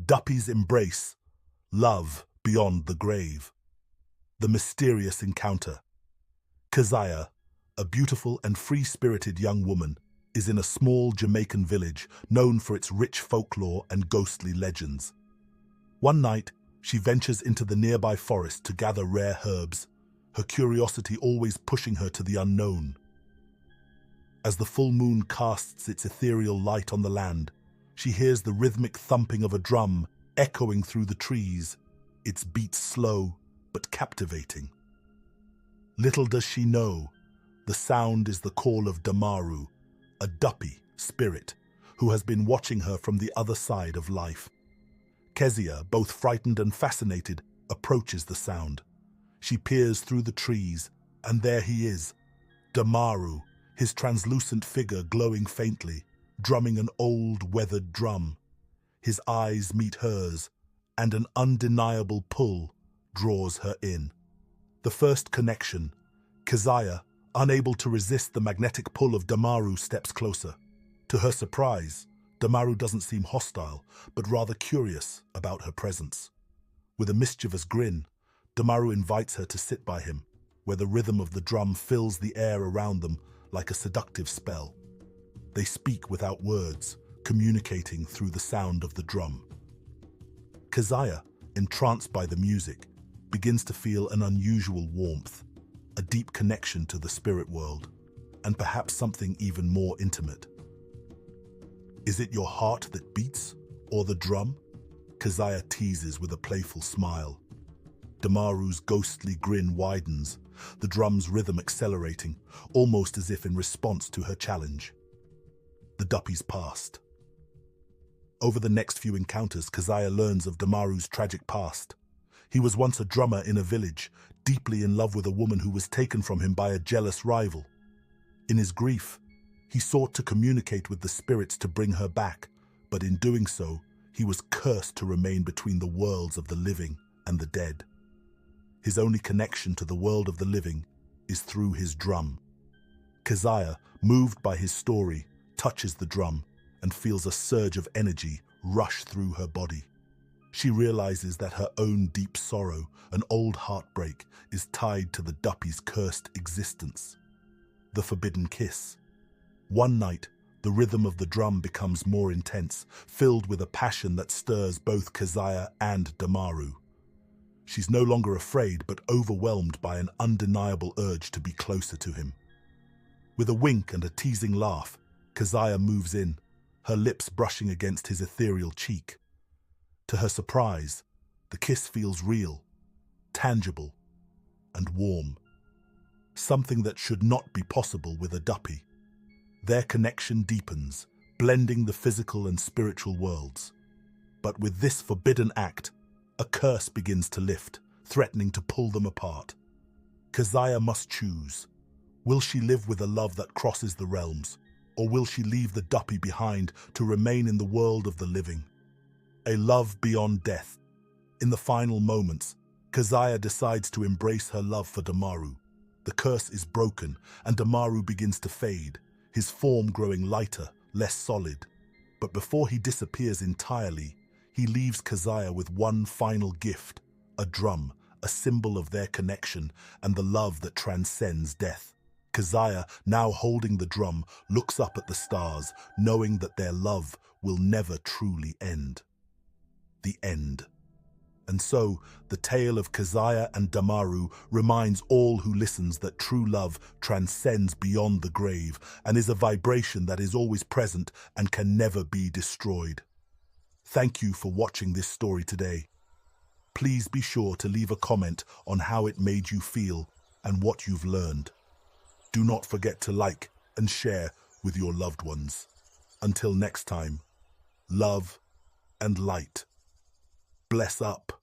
Duppy's embrace, love beyond the grave. The mysterious encounter. Keziah, a beautiful and free-spirited young woman, is in a small Jamaican village known for its rich folklore and ghostly legends. One night, she ventures into the nearby forest to gather rare herbs, her curiosity always pushing her to the unknown. As the full moon casts its ethereal light on the land, she hears the rhythmic thumping of a drum echoing through the trees, its beats slow but captivating. Little does she know, the sound is the call of Damaru, a Duppy spirit who has been watching her from the other side of life. Keziah, both frightened and fascinated, approaches the sound. She peers through the trees, and there he is, Damaru, his translucent figure glowing faintly, drumming an old, weathered drum. His eyes meet hers, and an undeniable pull draws her in. The first connection, Keziah, unable to resist the magnetic pull of Damaru, steps closer. To her surprise, Damaru doesn't seem hostile, but rather curious about her presence. With a mischievous grin, Damaru invites her to sit by him, where the rhythm of the drum fills the air around them like a seductive spell. They speak without words, communicating through the sound of the drum. Keziah, entranced by the music, begins to feel an unusual warmth, a deep connection to the spirit world, and perhaps something even more intimate. Is it your heart that beats, or the drum? Keziah teases with a playful smile. Damaru's ghostly grin widens, the drum's rhythm accelerating, almost as if in response to her challenge. The Duppy's past. Over the next few encounters, Keziah learns of Damaru's tragic past. He was once a drummer in a village, deeply in love with a woman who was taken from him by a jealous rival. In his grief, he sought to communicate with the spirits to bring her back, but in doing so, he was cursed to remain between the worlds of the living and the dead. His only connection to the world of the living is through his drum. Keziah, moved by his story, touches the drum and feels a surge of energy rush through her body. She realizes that her own deep sorrow, an old heartbreak, is tied to the Duppy's cursed existence. The forbidden kiss. One night, the rhythm of the drum becomes more intense, filled with a passion that stirs both Keziah and Damaru. She's no longer afraid, but overwhelmed by an undeniable urge to be closer to him. With a wink and a teasing laugh, Keziah moves in, her lips brushing against his ethereal cheek. To her surprise, the kiss feels real, tangible, and warm. Something that should not be possible with a Duppy. Their connection deepens, blending the physical and spiritual worlds. But with this forbidden act, a curse begins to lift, threatening to pull them apart. Keziah must choose. Will she live with a love that crosses the realms, or will she leave the Duppy behind to remain in the world of the living? A love beyond death. In the final moments, Keziah decides to embrace her love for Damaru. The curse is broken, and Damaru begins to fade, his form growing lighter, less solid. But before he disappears entirely, he leaves Keziah with one final gift, a drum, a symbol of their connection and the love that transcends death. Keziah, now holding the drum, looks up at the stars, knowing that their love will never truly end. The end. And so, the tale of Keziah and Damaru reminds all who listens that true love transcends beyond the grave and is a vibration that is always present and can never be destroyed. Thank you for watching this story today. Please be sure to leave a comment on how it made you feel and what you've learned. Do not forget to like and share with your loved ones. Until next time, love and light. Bless up.